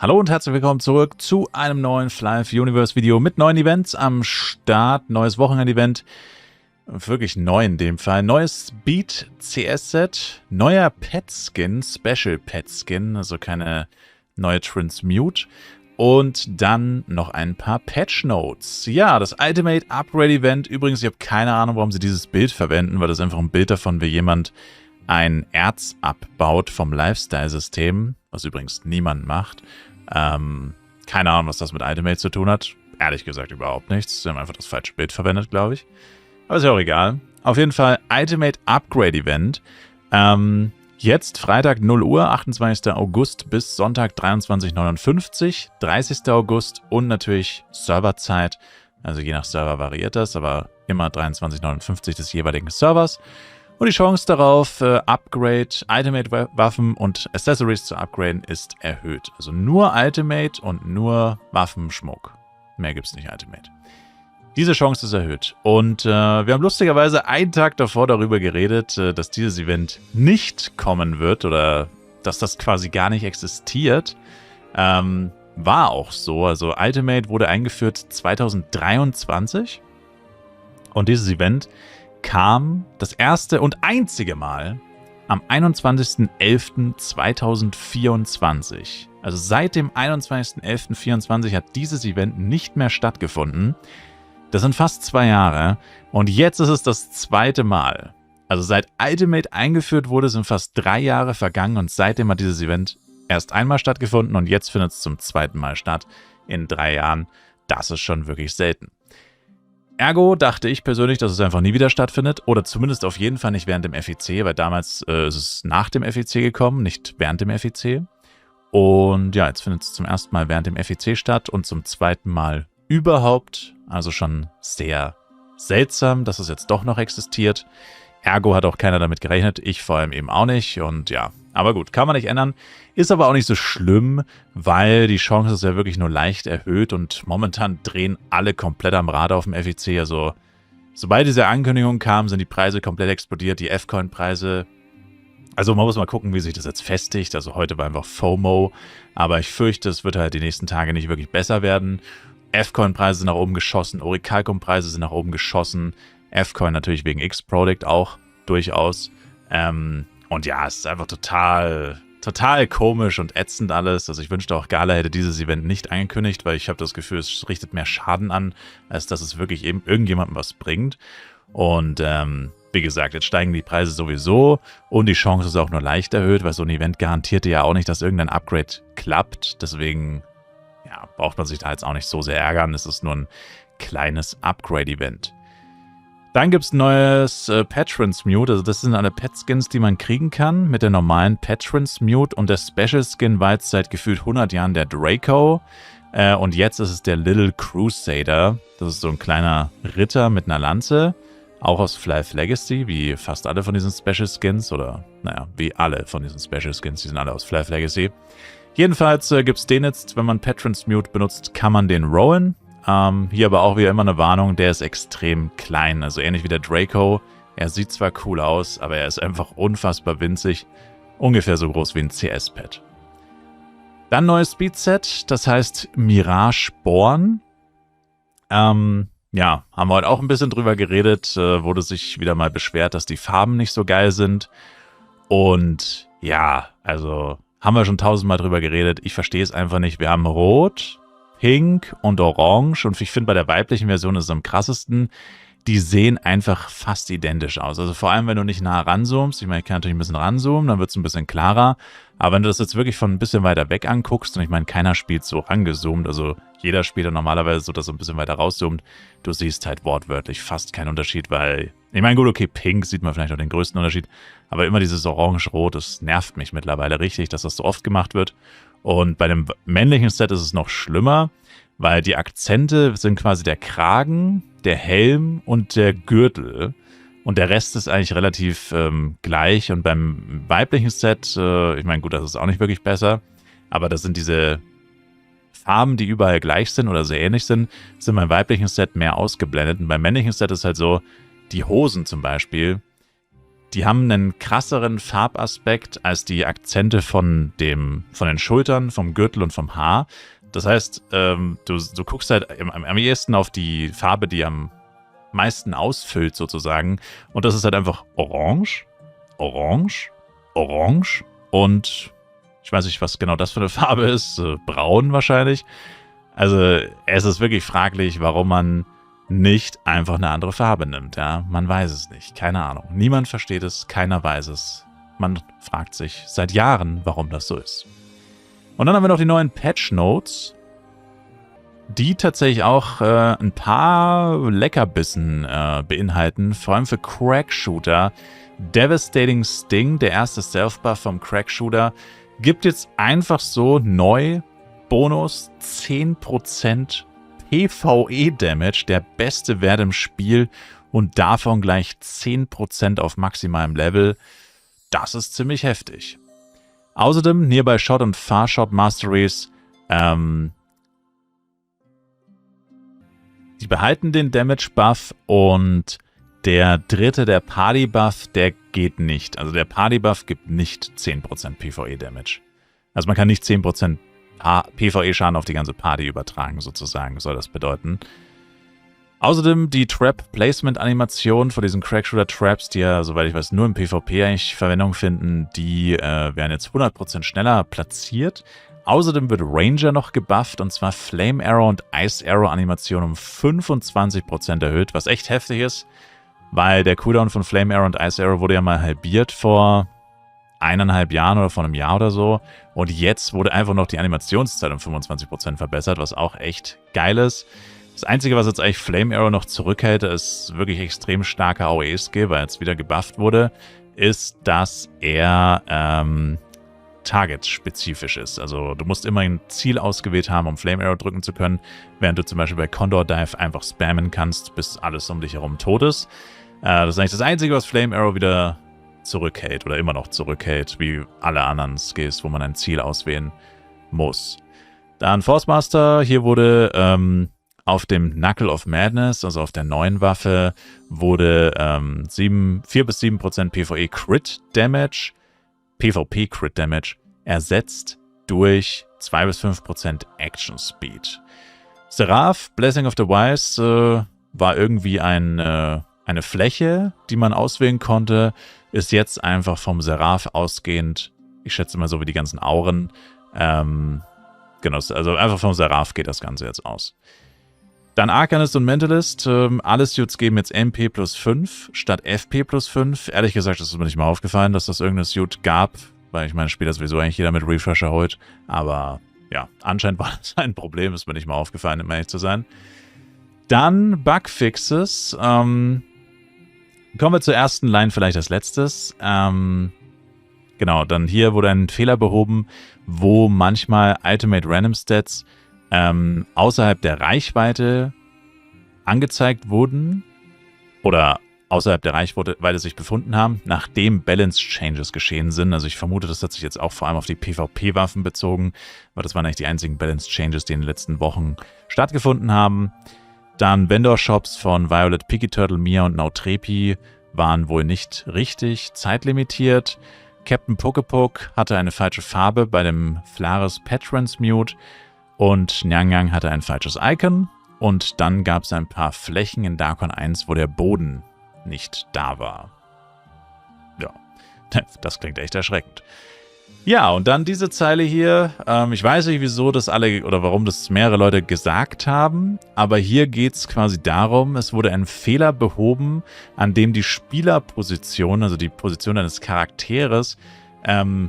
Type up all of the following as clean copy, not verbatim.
Hallo und herzlich willkommen zurück zu einem neuen Flive Universe Video mit neuen Events am Start. Neues Wochenend-Event. Wirklich neu in dem Fall. Neues Speed CS-Set. Neuer Pet-Skin. Special Pet-Skin. Also keine neue Transmute. Und dann noch ein paar Patch-Notes. Ja, das Ultimate Upgrade Event. Übrigens, ich habe keine Ahnung, warum sie dieses Bild verwenden, weil das ist einfach ein Bild davon, wie jemand ein Erz abbaut vom Lifestyle-System. Was übrigens niemand macht. Keine Ahnung, was das mit Ultimate zu tun hat. Ehrlich gesagt überhaupt nichts. Sie haben einfach das falsche Bild verwendet, glaube ich. Aber ist ja auch egal. Auf jeden Fall Ultimate Upgrade Event. Jetzt Freitag 0 Uhr, 28. August bis Sonntag 23:59, 30. August und natürlich Serverzeit. Also je nach Server variiert das, aber immer 23:59 des jeweiligen Servers. Und die Chance darauf, Upgrade, Ultimate-Waffen und Accessories zu upgraden, ist erhöht. Also nur Ultimate und nur Waffenschmuck. Mehr gibt es nicht Ultimate. Diese Chance ist erhöht. Und wir haben lustigerweise einen Tag davor darüber geredet, dass dieses Event nicht kommen wird oder dass das quasi gar nicht existiert. War auch so. Also Ultimate wurde eingeführt 2023. Und dieses Event kam das erste und einzige Mal am 21.11.2024. Also seit dem 21.11.2024 hat dieses Event nicht mehr stattgefunden. Das sind fast 2 Jahre und jetzt ist es das zweite Mal. Also seit Ultimate eingeführt wurde, sind fast 3 Jahre vergangen und seitdem hat dieses Event erst einmal stattgefunden und jetzt findet es zum zweiten Mal statt in 3 Jahren. Das ist schon wirklich selten. Ergo dachte ich persönlich, dass es einfach nie wieder stattfindet oder zumindest auf jeden Fall nicht während dem FEC, weil damals ist es nach dem FEC gekommen, nicht während dem FEC. Und ja, jetzt findet es zum ersten Mal während dem FEC statt und zum zweiten Mal überhaupt. Also schon sehr seltsam, dass es jetzt doch noch existiert. Ergo hat auch keiner damit gerechnet, ich vor allem eben auch nicht. Und ja, aber gut, kann man nicht ändern. Ist aber auch nicht so schlimm, weil die Chance ist ja wirklich nur leicht erhöht und momentan drehen alle komplett am Rad auf dem FEC. Also sobald diese Ankündigung kam, sind die Preise komplett explodiert, die F-Coin-Preise. Also man muss mal gucken, wie sich das jetzt festigt. Also heute war einfach FOMO, aber ich fürchte, es wird halt die nächsten Tage nicht wirklich besser werden. F-Coin-Preise sind nach oben geschossen, Orichalcum-Preise sind nach oben geschossen. F-Coin natürlich wegen X-Product auch durchaus. Und ja, es ist einfach total komisch und ätzend alles. Also ich wünschte auch, Gala hätte dieses Event nicht angekündigt, weil ich habe das Gefühl, es richtet mehr Schaden an, als dass es wirklich eben irgendjemandem was bringt. Und wie gesagt, jetzt steigen die Preise sowieso und die Chance ist auch nur leicht erhöht, weil so ein Event garantierte ja auch nicht, dass irgendein Upgrade klappt. Deswegen ja, braucht man sich da jetzt auch nicht so sehr ärgern. Es ist nur ein kleines Upgrade-Event. Dann gibt es ein neues Pet Transmute. Also das sind alle Pet-Skins, die man kriegen kann mit der normalen Pet Transmute. Und der Special Skin war jetzt seit gefühlt 100 Jahren der Draco. Und jetzt ist es der Little Crusader. Das ist so ein kleiner Ritter mit einer Lanze. Auch aus Flive Legacy, wie fast alle von diesen Special Skins. Oder, naja, wie alle von diesen Special Skins. Die sind alle aus Flive Legacy. Jedenfalls gibt es den jetzt, wenn man Pet Transmute benutzt, kann man den rowen. Hier aber auch wieder immer eine Warnung, der ist extrem klein, also ähnlich wie der Draco. Er sieht zwar cool aus, aber er ist einfach unfassbar winzig, ungefähr so groß wie ein CS-Pad. Dann neues Speedset, das heißt Mirage Born. Ja, haben wir heute auch ein bisschen drüber geredet, wurde sich wieder mal beschwert, dass die Farben nicht so geil sind. Und ja, also haben wir schon 1000-mal drüber geredet, ich verstehe es einfach nicht. Wir haben Rot, Pink und Orange und ich finde bei der weiblichen Version ist es am krassesten. Die sehen einfach fast identisch aus. Also vor allem, wenn du nicht nah ranzoomst. Ich meine, ich kann natürlich ein bisschen ranzoomen, dann wird es ein bisschen klarer. Aber wenn du das jetzt wirklich von ein bisschen weiter weg anguckst, und ich meine, keiner spielt so rangezoomt, also jeder spielt dann normalerweise so, dass er ein bisschen weiter rauszoomt, du siehst halt wortwörtlich fast keinen Unterschied, weil, ich meine, gut, okay, Pink sieht man vielleicht auch den größten Unterschied, aber immer dieses Orange-Rot, das nervt mich mittlerweile richtig, dass das so oft gemacht wird. Und bei dem männlichen Set ist es noch schlimmer, weil die Akzente sind quasi der Kragen, der Helm und der Gürtel. Und der Rest ist eigentlich relativ gleich. Und beim weiblichen Set, ich meine, gut, das ist auch nicht wirklich besser, aber das sind diese Farben, die überall gleich sind oder sehr ähnlich sind beim weiblichen Set mehr ausgeblendet. Und beim männlichen Set ist halt so, die Hosen zum Beispiel, die haben einen krasseren Farbaspekt als die Akzente von den Schultern, vom Gürtel und vom Haar. Das heißt, du guckst halt am ehesten auf die Farbe, die am meisten ausfüllt sozusagen. Und das ist halt einfach orange, orange, orange und ich weiß nicht, was genau das für eine Farbe ist. Braun wahrscheinlich. Also es ist wirklich fraglich, warum man nicht einfach eine andere Farbe nimmt. Ja? Man weiß es nicht. Keine Ahnung. Niemand versteht es. Keiner weiß es. Man fragt sich seit Jahren, warum das so ist. Und dann haben wir noch die neuen Patch Notes, die tatsächlich auch ein paar Leckerbissen beinhalten. Vor allem für Crack-Shooter. Devastating Sting, der erste Self-Buff vom Crack-Shooter, gibt jetzt einfach so neu Bonus 10% PvE-Damage, der beste Wert im Spiel und davon gleich 10% auf maximalem Level. Das ist ziemlich heftig. Außerdem Nearby Shot und Far Shot Masteries, die behalten den Damage-Buff und der dritte, der Party-Buff, der geht nicht. Also der Party-Buff gibt nicht 10% PvE-Damage. Also man kann nicht 10% PvE-Schaden auf die ganze Party übertragen, sozusagen, soll das bedeuten. Außerdem die Trap-Placement-Animation von diesen Crack-Shooter-Traps, die ja, soweit ich weiß, nur im PvP eigentlich Verwendung finden, die werden jetzt 100% schneller platziert. Außerdem wird Ranger noch gebufft, und zwar Flame Arrow und Ice Arrow Animation um 25% erhöht, was echt heftig ist, weil der Cooldown von Flame Arrow und Ice Arrow wurde ja mal halbiert vor 1,5 Jahren oder vor einem Jahr oder so. Und jetzt wurde einfach noch die Animationszeit um 25% verbessert, was auch echt geil ist. Das Einzige, was jetzt eigentlich Flame Arrow noch zurückhält, ist wirklich extrem starker AOE-Skill, weil jetzt wieder gebufft wurde, ist, dass er target-spezifisch ist. Also du musst immer ein Ziel ausgewählt haben, um Flame Arrow drücken zu können, während du zum Beispiel bei Condor Dive einfach spammen kannst, bis alles um dich herum tot ist. Das ist eigentlich das Einzige, was Flame Arrow wieder zurückhält oder immer noch zurückhält, wie alle anderen Skills, wo man ein Ziel auswählen muss. Dann Force Master, hier wurde auf dem Knuckle of Madness, also auf der neuen Waffe, wurde 4-7% PvE Crit Damage, PvP Crit Damage, ersetzt durch 2-5% Action Speed. Seraph, Blessing of the Wise, war irgendwie eine Fläche, die man auswählen konnte, ist jetzt einfach vom Seraph ausgehend, ich schätze mal so wie die ganzen Auren, genau, also einfach vom Seraph geht das Ganze jetzt aus. Dann Arcanist und Mentalist, alle Suits geben jetzt MP plus 5 statt FP plus 5. Ehrlich gesagt, das ist mir nicht mal aufgefallen, dass das irgendein Suit gab, weil ich meine, spielt das sowieso eigentlich jeder mit Refresher heute. Aber ja, anscheinend war das ein Problem, ist mir nicht mal aufgefallen, um ehrlich zu sein. Dann Bugfixes. Kommen wir zur ersten Line, vielleicht als letztes. Genau, dann hier wurde ein Fehler behoben, wo manchmal Ultimate Random Stats außerhalb der Reichweite angezeigt wurden oder außerhalb der Reichweite sich befunden haben, nachdem Balance Changes geschehen sind. Also ich vermute, das hat sich jetzt auch vor allem auf die PvP-Waffen bezogen, weil das waren eigentlich die einzigen Balance Changes, die in den letzten Wochen stattgefunden haben. Dann Vendor-Shops von Violet, Piggy Turtle, Mia und Nautrepi waren wohl nicht richtig zeitlimitiert. Captain Pokepok hatte eine falsche Farbe bei dem Flares Pet Transmute. Und Nyang Yang hatte ein falsches Icon. Und dann gab es ein paar Flächen in Darkon 1, wo der Boden nicht da war. Ja, das klingt echt erschreckend. Ja, und dann diese Zeile hier. Ich weiß nicht, wieso das alle oder warum das mehrere Leute gesagt haben. Aber hier geht es quasi darum, es wurde ein Fehler behoben, an dem die Spielerposition, also die Position eines Charakteres,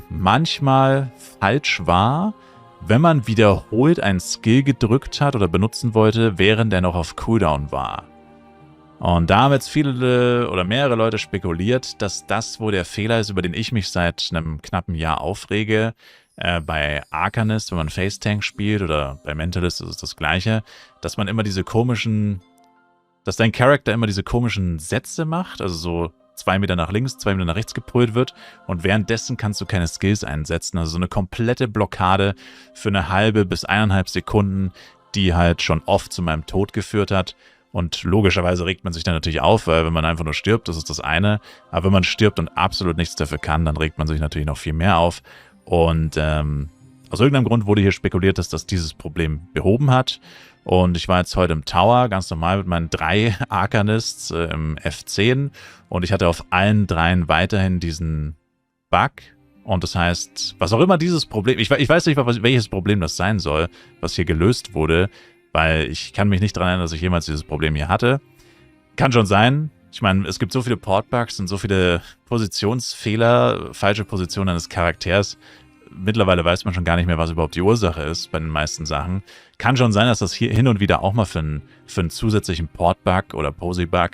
manchmal falsch war, wenn man wiederholt einen Skill gedrückt hat oder benutzen wollte, während er noch auf Cooldown war. Und da haben jetzt viele oder mehrere Leute spekuliert, dass das wohl der Fehler ist, über den ich mich seit einem knappen Jahr aufrege. Bei Arcanist, wenn man Face-Tank spielt, oder bei Mentalist ist es das Gleiche, dass man immer diese komischen, dass dein Charakter immer diese komischen Sätze macht, also so 2 Meter nach links, 2 Meter nach rechts gepullt wird und währenddessen kannst du keine Skills einsetzen. Also so eine komplette Blockade für eine halbe bis 1,5 Sekunden, die halt schon oft zu meinem Tod geführt hat. Und logischerweise regt man sich dann natürlich auf, weil wenn man einfach nur stirbt, das ist das eine. Aber wenn man stirbt und absolut nichts dafür kann, dann regt man sich natürlich noch viel mehr auf. Und aus irgendeinem Grund wurde hier spekuliert, dass das dieses Problem behoben hat. Und ich war jetzt heute im Tower, ganz normal mit meinen 3 Arcanists im F10. Und ich hatte auf allen 3 weiterhin diesen Bug. Und das heißt, was auch immer dieses Problem, ich weiß nicht, welches Problem das sein soll, was hier gelöst wurde, weil ich kann mich nicht daran erinnern, dass ich jemals dieses Problem hier hatte. Kann schon sein. Ich meine, es gibt so viele Portbugs und so viele Positionsfehler, falsche Positionen eines Charakters. Mittlerweile weiß man schon gar nicht mehr, was überhaupt die Ursache ist bei den meisten Sachen. Kann schon sein, dass das hier hin und wieder auch mal für einen zusätzlichen Portbug oder Posibug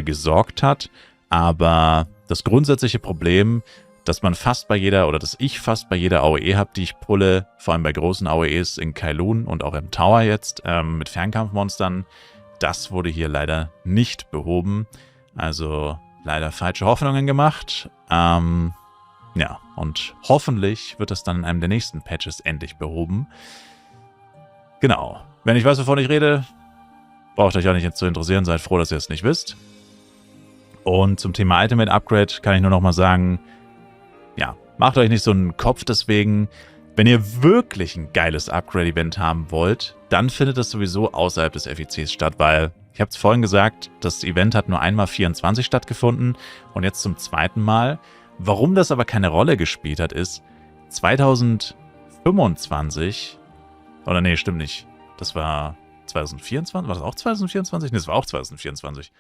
gesorgt hat. Aber das grundsätzliche Problem, dass man fast bei jeder, oder dass ich fast bei jeder AOE habe, die ich pulle, vor allem bei großen AOEs in Kailun und auch im Tower jetzt, mit Fernkampfmonstern, das wurde hier leider nicht behoben. Also leider falsche Hoffnungen gemacht. Ja, und hoffentlich wird das dann in einem der nächsten Patches endlich behoben. Genau. Wenn ich weiß, wovon ich rede, braucht euch auch nicht jetzt zu interessieren. Seid froh, dass ihr es nicht wisst. Und zum Thema Ultimate Upgrade kann ich nur noch mal sagen, ja, macht euch nicht so einen Kopf deswegen. Wenn ihr wirklich ein geiles Upgrade-Event haben wollt, dann findet es sowieso außerhalb des FECs statt, weil, ich habe es vorhin gesagt, das Event hat nur einmal 24 stattgefunden und jetzt zum 2. Mal. Warum das aber keine Rolle gespielt hat, ist 2025, oder nee, stimmt nicht, das war 2024, war das auch 2024? Nee, das war auch 2024.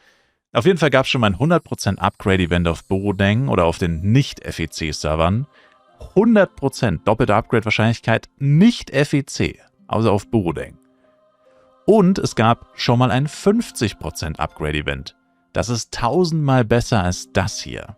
Auf jeden Fall gab es schon mal ein 100% Upgrade-Event auf Borodeng oder auf den Nicht-FEC-Servern. 100% doppelte Upgrade-Wahrscheinlichkeit, nicht FEC, außer auf Borodeng. Und es gab schon mal ein 50% Upgrade-Event. Das ist 1000-mal besser als das hier.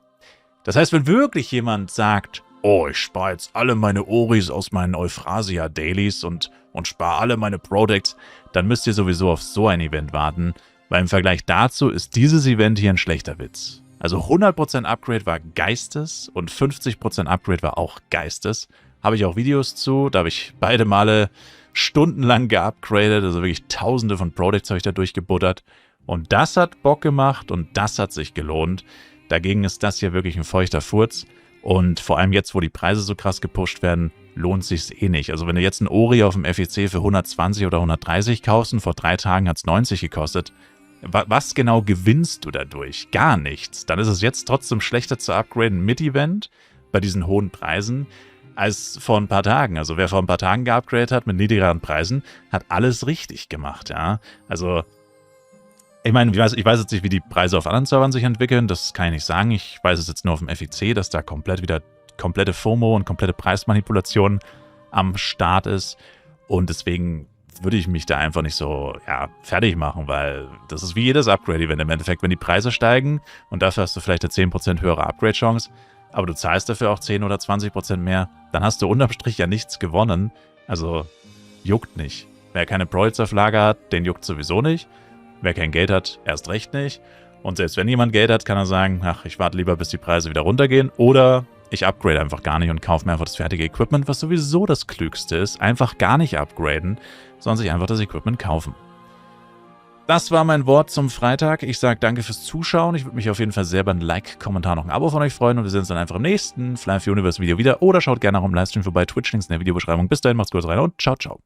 Das heißt, wenn wirklich jemand sagt, oh, ich spare jetzt alle meine Oris aus meinen Euphrasia-Dailies und spare alle meine Products, dann müsst ihr sowieso auf so ein Event warten, weil im Vergleich dazu ist dieses Event hier ein schlechter Witz. Also 100% Upgrade war Geistes und 50% Upgrade war auch Geistes. Habe ich auch Videos zu, da habe ich beide Male stundenlang geupgradet, also wirklich tausende von Products habe ich da durchgebuttert. Und das hat Bock gemacht und das hat sich gelohnt. Dagegen ist das hier wirklich ein feuchter Furz. Und vor allem jetzt, wo die Preise so krass gepusht werden, lohnt sich's eh nicht. Also wenn du jetzt einen Ori auf dem FEC für 120 oder 130 kaufst und vor 3 Tagen hat es 90 gekostet, was genau gewinnst du dadurch? Gar nichts. Dann ist es jetzt trotzdem schlechter zu upgraden mit Event bei diesen hohen Preisen als vor ein paar Tagen. Also wer vor ein paar Tagen geupgradet hat mit niedrigeren Preisen, hat alles richtig gemacht. Ja? Also ich meine, ich weiß jetzt nicht, wie die Preise auf anderen Servern sich entwickeln, das kann ich nicht sagen. Ich weiß es jetzt nur auf dem FEC, dass da komplette FOMO und komplette Preismanipulation am Start ist. Und deswegen würde ich mich da einfach nicht so fertig machen, weil das ist wie jedes Upgrade-Event im Endeffekt. Wenn die Preise steigen und dafür hast du vielleicht eine 10% höhere Upgrade-Chance, aber du zahlst dafür auch 10 oder 20% mehr, dann hast du unterm Strich ja nichts gewonnen. Also juckt nicht. Wer keine Products auf Lager hat, den juckt sowieso nicht. Wer kein Geld hat, erst recht nicht. Und selbst wenn jemand Geld hat, kann er sagen, ach, ich warte lieber, bis die Preise wieder runtergehen. Oder ich upgrade einfach gar nicht und kaufe mir einfach das fertige Equipment, was sowieso das Klügste ist. Einfach gar nicht upgraden, sondern sich einfach das Equipment kaufen. Das war mein Wort zum Freitag. Ich sage danke fürs Zuschauen. Ich würde mich auf jeden Fall sehr über ein Like, Kommentar, noch ein Abo von euch freuen. Und wir sehen uns dann einfach im nächsten Fly for Universe Video wieder. Oder schaut gerne auch im Livestream vorbei. Twitch-Links in der Videobeschreibung. Bis dahin, macht's gut rein und ciao, ciao.